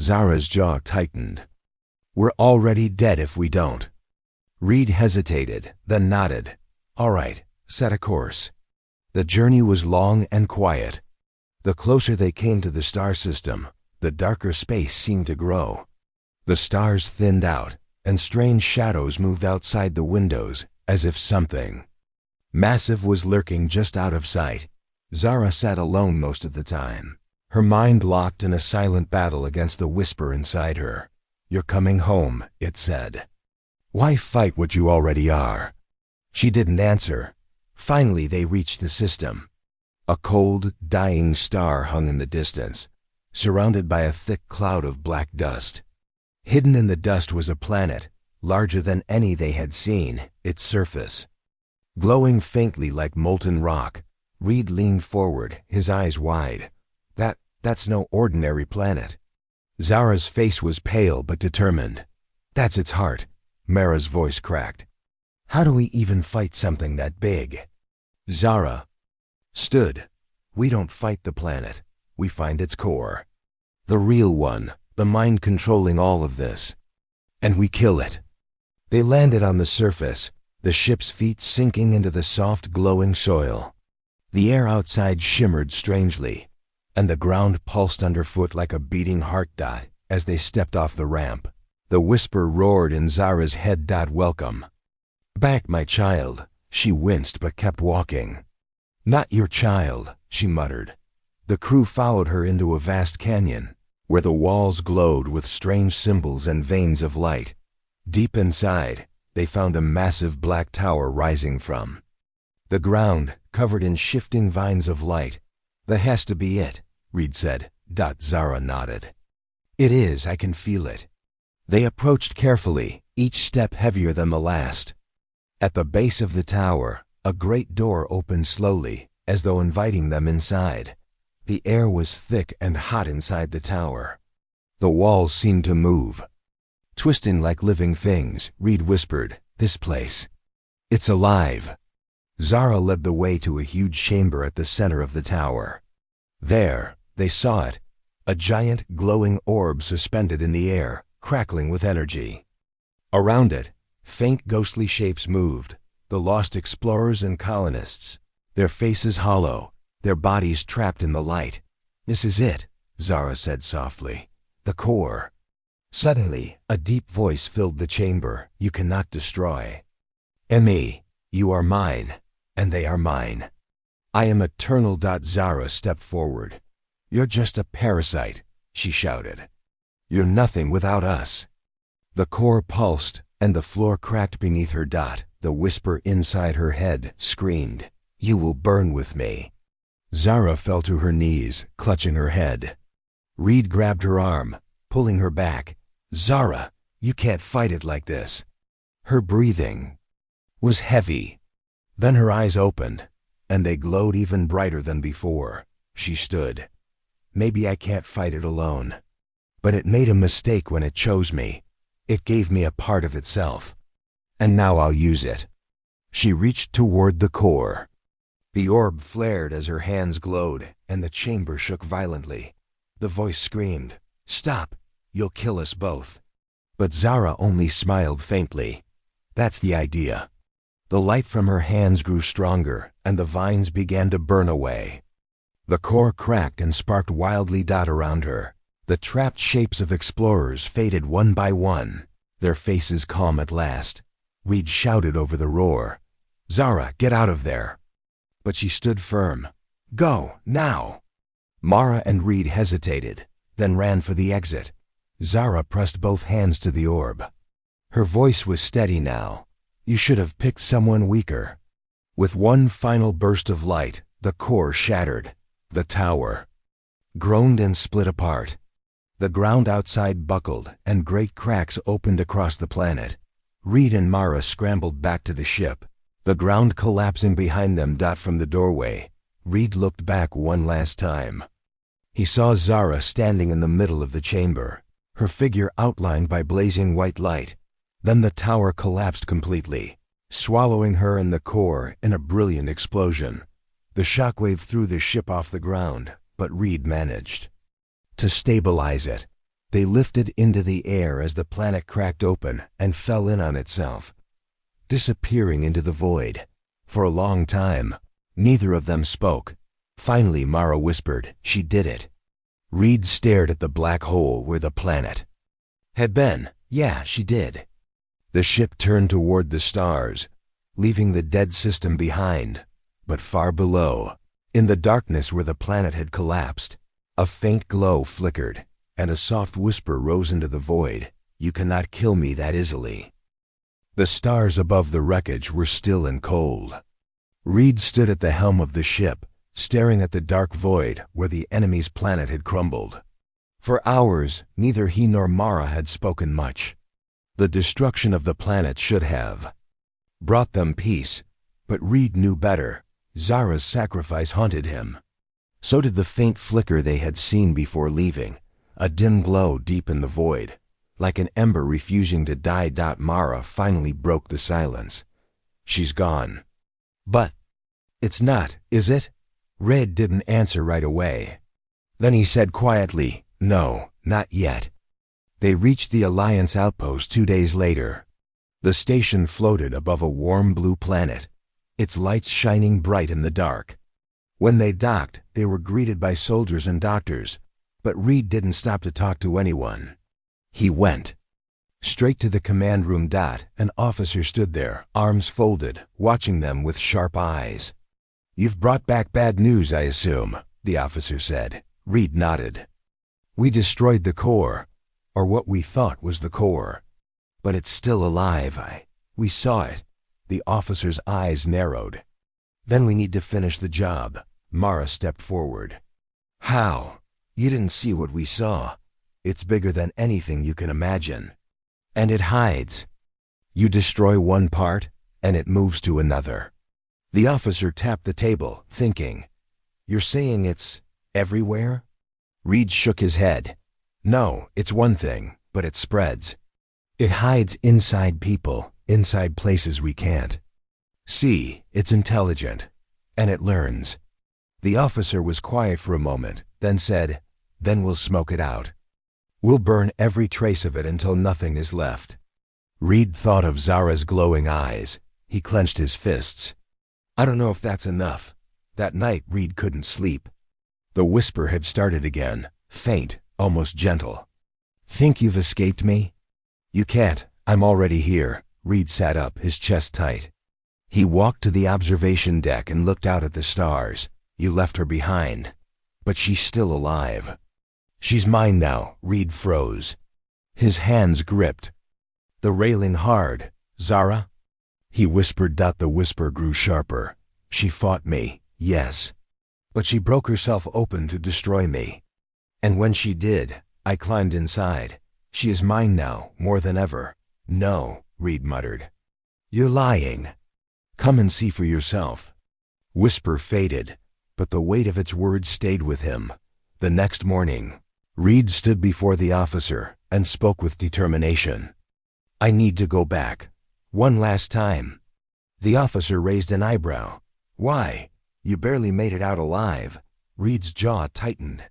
Zara's jaw tightened. "We're already dead if we don't." Reed hesitated, then nodded. "All right, set a course." The journey was long and quiet. The closer they came to the star system, the darker space seemed to grow. The stars thinned out, and strange shadows moved outside the windows, as if something massive was lurking just out of sight. Zara sat alone most of the time, her mind locked in a silent battle against the whisper inside her. "You're coming home," it said. "Why fight what you already are?" She didn't answer. Finally, they reached the system. A cold, dying star hung in the distance, surrounded by a thick cloud of black dust. Hidden in the dust was a planet, larger than any they had seen, its surface glowing faintly like molten rock. Reed leaned forward, his eyes wide. That's no ordinary planet." Zara's face was pale but determined. "That's its heart." Mara's voice cracked. "How do we even fight something that big?" Zara stood. "We don't fight the planet. We find its core. The real one, the mind controlling all of this. And we kill it." They landed on the surface, the ship's feet sinking into the soft, glowing soil. The air outside shimmered strangely, and the ground pulsed underfoot like a beating heart. As they stepped off the ramp, the whisper roared in Zara's head. "Welcome back, my child." She winced but kept walking. "Not your child," she muttered. The crew followed her into a vast canyon, where the walls glowed with strange symbols and veins of light. Deep inside, they found a massive black tower rising from the ground, covered in shifting vines of light. "That has to be it," Reed said. Zara nodded. "It is, I can feel it." They approached carefully, each step heavier than the last. At the base of the tower, a great door opened slowly, as though inviting them inside. The air was thick and hot inside the tower. The walls seemed to move, twisting like living things. Reed whispered, "This place, it's alive." Zara led the way to a huge chamber at the center of the tower. There, they saw it, a giant glowing orb suspended in the air, crackling with energy. Around it, faint ghostly shapes moved, the lost explorers and colonists, their faces hollow, their bodies trapped in the light. "This is it," Zara said softly. "The core." Suddenly, a deep voice filled the chamber. "You cannot destroy. Me, you are mine, and they are mine. I am eternal." Zara stepped forward. "You're just a parasite," she shouted. "You're nothing without us." The core pulsed, and the floor cracked beneath her. The whisper inside her head screamed, "You will burn with me." Zara fell to her knees, clutching her head. Reed grabbed her arm, pulling her back. "Zara, you can't fight it like this." Her breathing was heavy. Then her eyes opened, and they glowed even brighter than before. She stood. "Maybe I can't fight it alone. But it made a mistake when it chose me. It gave me a part of itself. And now I'll use it." She reached toward the core. The orb flared as her hands glowed, and the chamber shook violently. The voice screamed, "Stop! You'll kill us both." But Zara only smiled faintly. "That's the idea." The light from her hands grew stronger, and the vines began to burn away. The core cracked and sparked wildly. Around her, the trapped shapes of explorers faded one by one, their faces calm at last. Reed shouted over the roar, "Zara, get out of there!" But she stood firm. "Go, now!" Mara and Reed hesitated, then ran for the exit. Zara pressed both hands to the orb. Her voice was steady now. "You should have picked someone weaker." With one final burst of light, the core shattered. The tower groaned and split apart. The ground outside buckled, and great cracks opened across the planet. Reed and Mara scrambled back to the ship, the ground collapsing behind them. From the doorway, Reed looked back one last time. He saw Zara standing in the middle of the chamber, her figure outlined by blazing white light. Then the tower collapsed completely, swallowing her and the core in a brilliant explosion. The shockwave threw the ship off the ground, but Reed managed to stabilize it. They lifted into the air as the planet cracked open and fell in on itself, disappearing into the void. For a long time, neither of them spoke. Finally, Mara whispered, "She did it." Reed stared at the black hole where the planet had been. "Yeah, she did." The ship turned toward the stars, leaving the dead system behind. But far below, in the darkness where the planet had collapsed, a faint glow flickered, and a soft whisper rose into the void, "You cannot kill me that easily." The stars above the wreckage were still and cold. Reed stood at the helm of the ship, staring at the dark void where the enemy's planet had crumbled. For hours, neither he nor Mara had spoken much. The destruction of the planet should have brought them peace, but Reed knew better. Zara's sacrifice haunted him. So did the faint flicker they had seen before leaving, a dim glow deep in the void, like an ember refusing to die. Mara finally broke the silence. "She's gone." "But it's not, is it?" Reed didn't answer right away. Then he said quietly, "No, not yet." They reached the Alliance outpost 2 days later. The station floated above a warm blue planet, its lights shining bright in the dark. When they docked, they were greeted by soldiers and doctors, but Reed didn't stop to talk to anyone. He went straight to the command room. An officer stood there, arms folded, watching them with sharp eyes. "You've brought back bad news, I assume," the officer said. Reed nodded. "We destroyed the core, or what we thought was the core. But it's still alive. We saw it." The officer's eyes narrowed. Then we need to finish the job. Mara stepped forward. How? You didn't see what we saw. It's bigger than anything you can imagine. And it hides. You destroy one part, and it moves to another. The officer tapped the table, thinking. You're saying it's everywhere? Reed shook his head. No, it's one thing, but it spreads. It hides inside people, inside places we can't see. It's intelligent, and it learns. The officer was quiet for a moment, then said, Then we'll smoke it out. We'll burn every trace of it until nothing is left. Reed thought of Zara's glowing eyes. He clenched his fists. I don't know if that's enough. That night, Reed couldn't sleep. The whisper had started again, faint, almost gentle. Think you've escaped me? You can't. I'm already here. Reed sat up, his chest tight. He walked to the observation deck and looked out at the stars. You left her behind. But she's still alive. She's mine now. Reed froze. His hands gripped the railing hard. Zara? He whispered. The whisper grew sharper. She fought me, yes. But she broke herself open to destroy me. And when she did, I climbed inside. She is mine now, more than ever. No, Reed muttered. You're lying. Come and see for yourself. Whisper faded, but the weight of its words stayed with him. The next morning, Reed stood before the officer and spoke with determination. I need to go back. One last time. The officer raised an eyebrow. Why? You barely made it out alive. Reed's jaw tightened.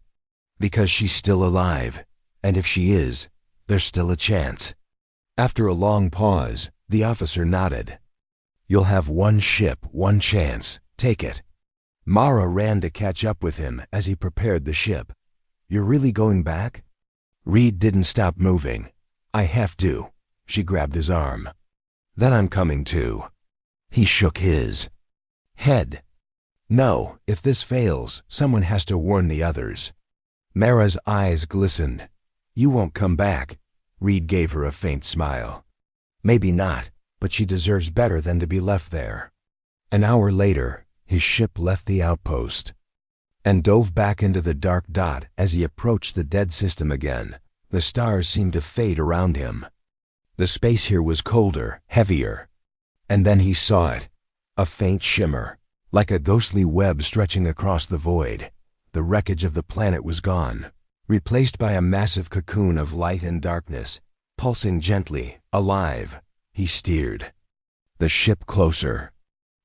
Because she's still alive. And if she is, there's still a chance. After a long pause, the officer nodded. You'll have one ship, one chance. Take it. Mara ran to catch up with him as he prepared the ship. You're really going back? Reed didn't stop moving. I have to. She grabbed his arm. Then I'm coming too. He shook his head. No, if this fails, someone has to warn the others. Mara's eyes glistened. You won't come back. Reed gave her a faint smile. Maybe not, but she deserves better than to be left there. An hour later, his ship left the outpost and dove back into the dark dot as he approached the dead system again. The stars seemed to fade around him. The space here was colder, heavier. And then he saw it. A faint shimmer, like a ghostly web stretching across the void. The wreckage of the planet was gone, replaced by a massive cocoon of light and darkness, pulsing gently, alive. He steered the ship closer.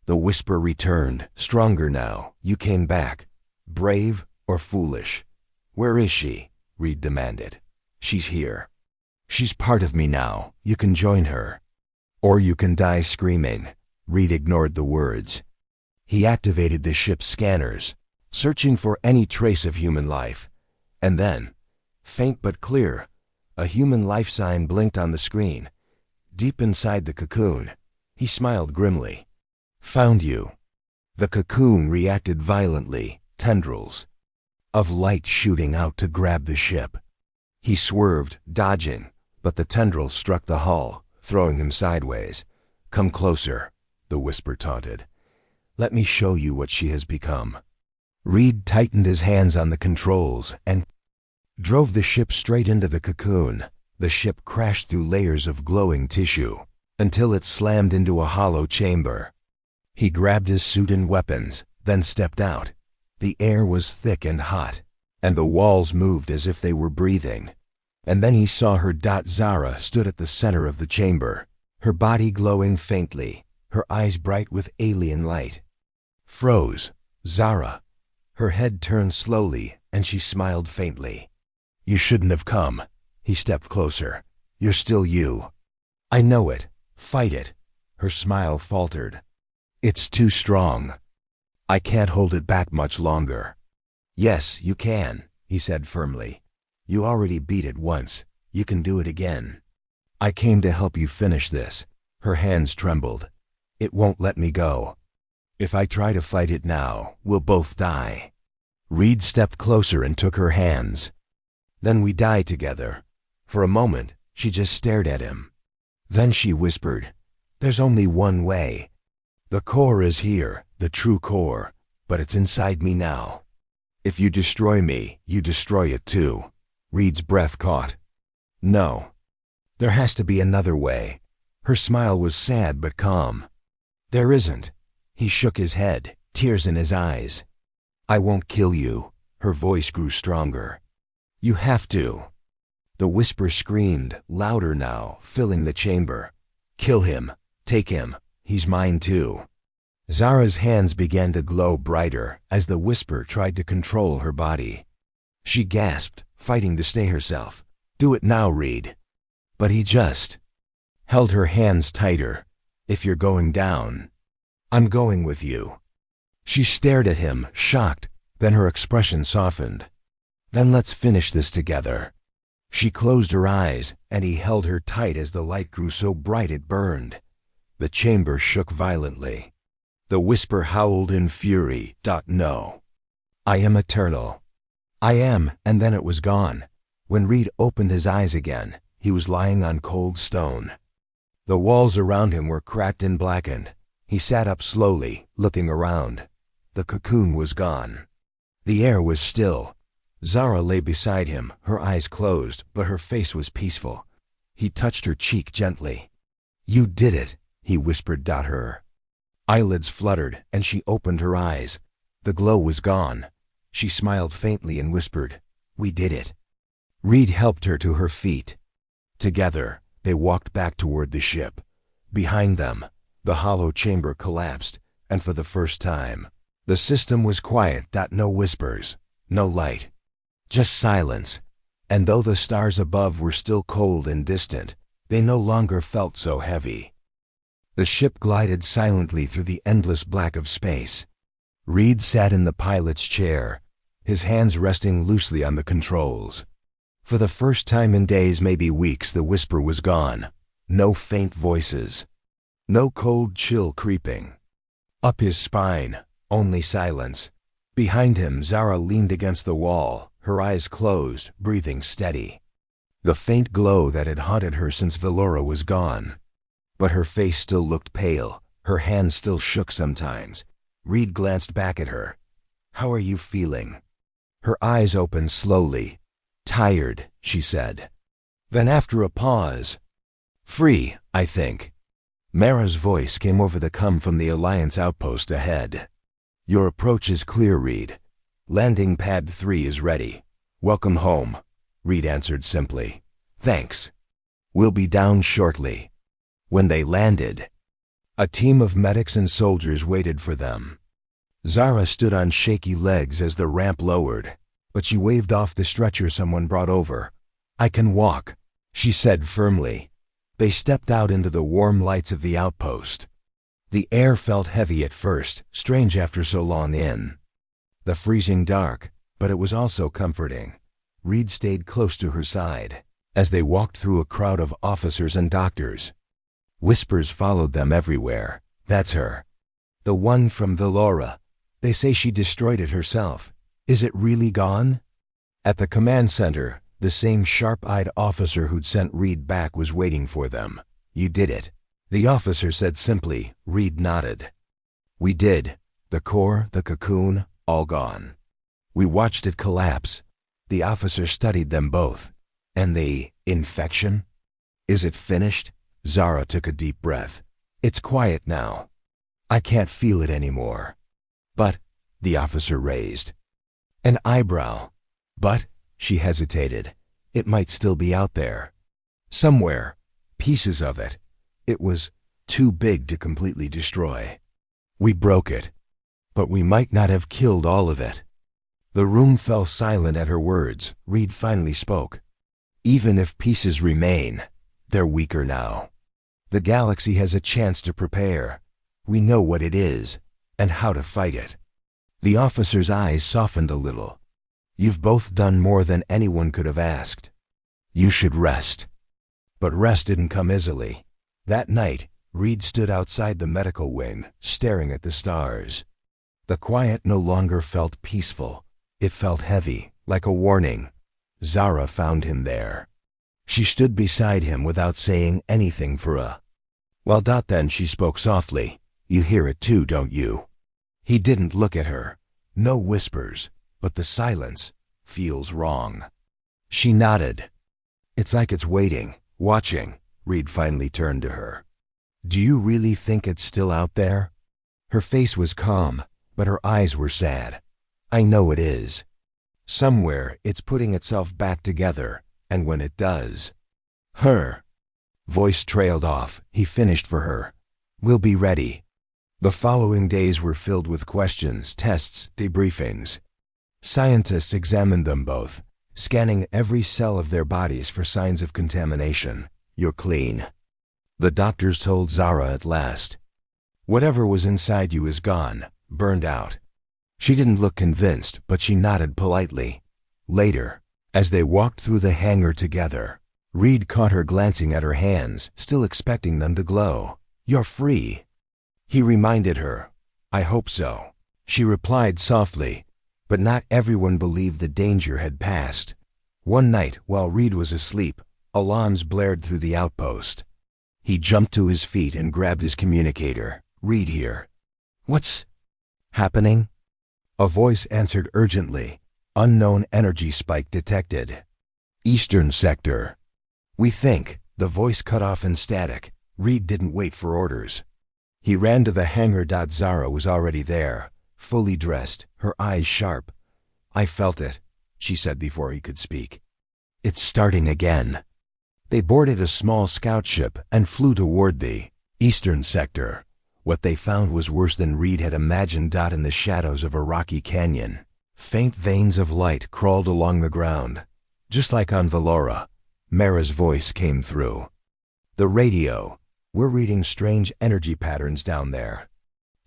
The whisper returned, stronger now. You came back. Brave or foolish? Where is she? Reed demanded. She's here. She's part of me now. You can join her. Or you can die screaming. Reed ignored the words. He activated the ship's scanners, searching for any trace of human life. And then, faint but clear, a human life sign blinked on the screen. Deep inside the cocoon, he smiled grimly. Found you. The cocoon reacted violently, tendrils of light shooting out to grab the ship. He swerved, dodging, but the tendrils struck the hull, throwing him sideways. Come closer, the whisper taunted. Let me show you what she has become. Reed tightened his hands on the controls and drove the ship straight into the cocoon. The ship crashed through layers of glowing tissue until it slammed into a hollow chamber. He grabbed his suit and weapons, then stepped out. The air was thick and hot, and the walls moved as if they were breathing. And then he saw her. Zara stood at the center of the chamber, her body glowing faintly, her eyes bright with alien light. Froze. Zara. Her head turned slowly, and she smiled faintly. You shouldn't have come. He stepped closer. You're still you. I know it. Fight it. Her smile faltered. It's too strong. I can't hold it back much longer. Yes, you can, he said firmly. You already beat it once. You can do it again. I came to help you finish this. Her hands trembled. It won't let me go. If I try to fight it now, we'll both die. Reed stepped closer and took her hands. Then we die together. For a moment, she just stared at him. Then she whispered, There's only one way. The core is here. the true core, but it's inside me now. If you destroy me, you destroy it too. Reed's breath caught. No. There has to be another way. Her smile was sad but calm. There isn't. He shook his head, tears in his eyes. I won't kill you. Her voice grew stronger. You have to. The whisper screamed, louder now, filling the chamber. Kill him. Take him. He's mine too. Zara's hands began to glow brighter as the whisper tried to control her body. She gasped, fighting to stay herself. Do it now, Reed. But he just held her hands tighter. If you're going down, I'm going with you. She stared at him, shocked, then her expression softened. Then let's finish this together. She closed her eyes, and he held her tight as the light grew so bright it burned. The chamber shook violently. The whisper howled in fury. No. I am eternal. I am, and then it was gone. When Reed opened his eyes again, he was lying on cold stone. The walls around him were cracked and blackened. He sat up slowly, looking around. The cocoon was gone. The air was still. Zara lay beside him, her eyes closed, but her face was peaceful. He touched her cheek gently. You did it, he whispered. Her eyelids fluttered, and she opened her eyes. The glow was gone. She smiled faintly and whispered, We did it. Reed helped her to her feet. Together, they walked back toward the ship. Behind them, the hollow chamber collapsed, and for the first time, the system was quiet. No whispers, no light, just silence. And though the stars above were still cold and distant, they no longer felt so heavy. The ship glided silently through the endless black of space. Reed sat in the pilot's chair, his hands resting loosely on the controls. For the first time in days, maybe weeks, the whisper was gone. No faint voices. No cold chill creeping up his spine, only silence. Behind him, Zara leaned against the wall, her eyes closed, breathing steady. The faint glow that had haunted her since Valora was gone. But her face still looked pale, her hands still shook sometimes. Reed glanced back at her. How are you feeling? Her eyes opened slowly. Tired, she said. Then after a pause, free, I think. Mara's voice came over the come from the Alliance outpost ahead. Your approach is clear, Reed. Landing pad 3 is ready. Welcome home, Reed answered simply. Thanks. We'll be down shortly. When they landed, a team of medics and soldiers waited for them. Zara stood on shaky legs as the ramp lowered, but she waved off the stretcher someone brought over. I can walk, she said firmly. They stepped out into the warm lights of the outpost. The air felt heavy at first, strange after so long in the freezing dark, but it was also comforting. Reed stayed close to her side as they walked through a crowd of officers and doctors. Whispers followed them everywhere. That's her. The one from Valora. They say she destroyed it herself. Is it really gone? At the command center, the same sharp-eyed officer who'd sent Reed back was waiting for them. You did it, the officer said simply. Reed nodded. We did. The core, the cocoon, all gone. We watched it collapse. The officer studied them both. And the infection? Is it finished? Zara took a deep breath. It's quiet now. I can't feel it anymore. But, the officer raised an eyebrow. But, she hesitated, it might still be out there. Somewhere, pieces of it. It was too big to completely destroy. We broke it. But we might not have killed all of it. The room fell silent at her words. Reed finally spoke. Even if pieces remain, they're weaker now. The galaxy has a chance to prepare. We know what it is, and how to fight it. The officer's eyes softened a little. You've both done more than anyone could have asked. You should rest. But rest didn't come easily. That night, Reed stood outside the medical wing, staring at the stars. The quiet no longer felt peaceful. It felt heavy, like a warning. Zara found him there. She stood beside him without saying anything for a while. Then she spoke softly. You hear it too, don't you? He didn't look at her. No whispers, but the silence feels wrong. She nodded. It's like it's waiting, watching. Reed finally turned to her. Do you really think it's still out there? Her face was calm, but her eyes were sad. I know it is. Somewhere it's putting itself back together, and when it does... Her voice trailed off. He finished for her. We'll be ready. The following days were filled with questions, tests, debriefings. Scientists examined them both, scanning every cell of their bodies for signs of contamination. You're clean, the doctors told Zara at last. Whatever was inside you is gone, burned out. She didn't look convinced, but she nodded politely. Later, as they walked through the hangar together, Reed caught her glancing at her hands, still expecting them to glow. You're free. He reminded her. I hope so. She replied softly, but not everyone believed the danger had passed. One night, while Reed was asleep, alarms blared through the outpost. He jumped to his feet and grabbed his communicator. Reed here. What's happening? A voice answered urgently. Unknown energy spike detected. Eastern sector. We think. The voice cut off in static. Reed didn't wait for orders. He ran to the hangar. Zara was already there, fully dressed, her eyes sharp. I felt it, she said before he could speak. It's starting again. They boarded a small scout ship and flew toward the eastern sector. What they found was worse than Reed had imagined. In the shadows of a rocky canyon, faint veins of light crawled along the ground. Just like on Valora, Mara's voice came through. The radio. We're reading strange energy patterns down there.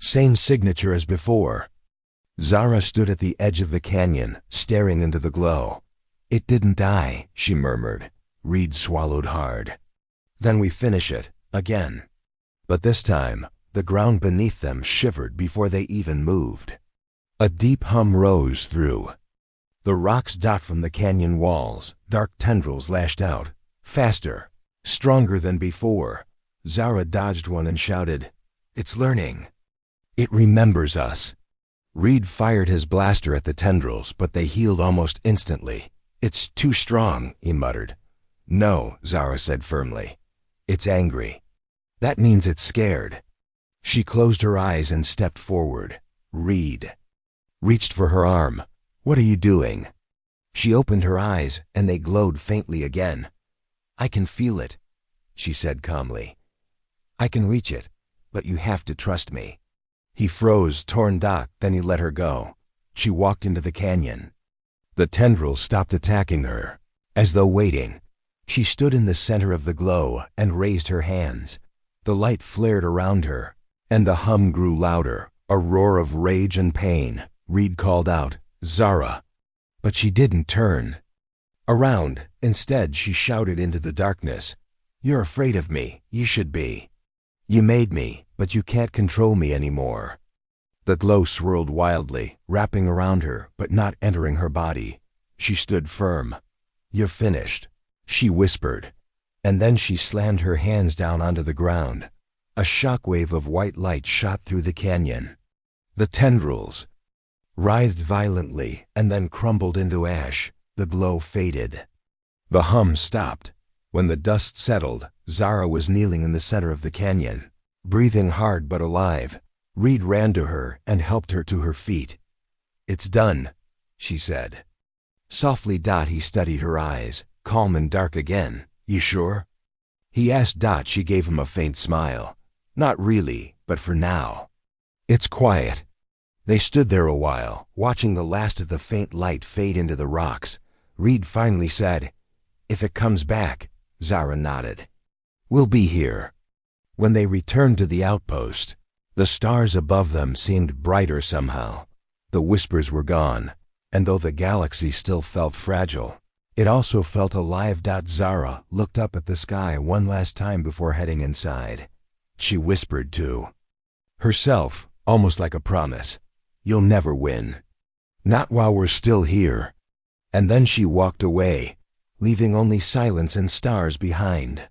Same signature as before. Zara stood at the edge of the canyon, staring into the glow. It didn't die, she murmured. Reed swallowed hard. Then we finish it, again. But this time, the ground beneath them shivered before they even moved. A deep hum rose through the rocks. From the canyon walls, dark tendrils lashed out, faster, stronger than before. Zara dodged one and shouted, It's learning. It remembers us. Reed fired his blaster at the tendrils, but they healed almost instantly. It's too strong, he muttered. No, Zara said firmly. It's angry. That means it's scared. She closed her eyes and stepped forward. Reed reached for her arm. What are you doing? She opened her eyes, and they glowed faintly again. I can feel it, she said calmly. I can reach it, but you have to trust me. He froze, torn. Then he let her go. She walked into the canyon. The tendrils stopped attacking her, as though waiting. She stood in the center of the glow and raised her hands. The light flared around her, and the hum grew louder, a roar of rage and pain. Reed called out, Zara. But she didn't turn around. Instead, she shouted into the darkness, You're afraid of me. You should be. You made me, but you can't control me anymore. The glow swirled wildly, wrapping around her, but not entering her body. She stood firm. You're finished, she whispered. And then she slammed her hands down onto the ground. A shockwave of white light shot through the canyon. The tendrils writhed violently and then crumbled into ash. The glow faded. The hum stopped. When the dust settled, Zara was kneeling in the center of the canyon, breathing hard but alive. Reed ran to her and helped her to her feet. It's done, she said. Softly. He studied her eyes, calm and dark again. You sure? He asked. She gave him a faint smile. Not really, but for now. It's quiet. They stood there a while, watching the last of the faint light fade into the rocks. Reed finally said, If it comes back. Zara nodded. We'll be here. When they returned to the outpost, the stars above them seemed brighter somehow. The whispers were gone, and though the galaxy still felt fragile, it also felt alive. Zara looked up at the sky one last time before heading inside. She whispered to herself, almost like a promise, You'll never win. Not while we're still here. And then she walked away, leaving only silence and stars behind.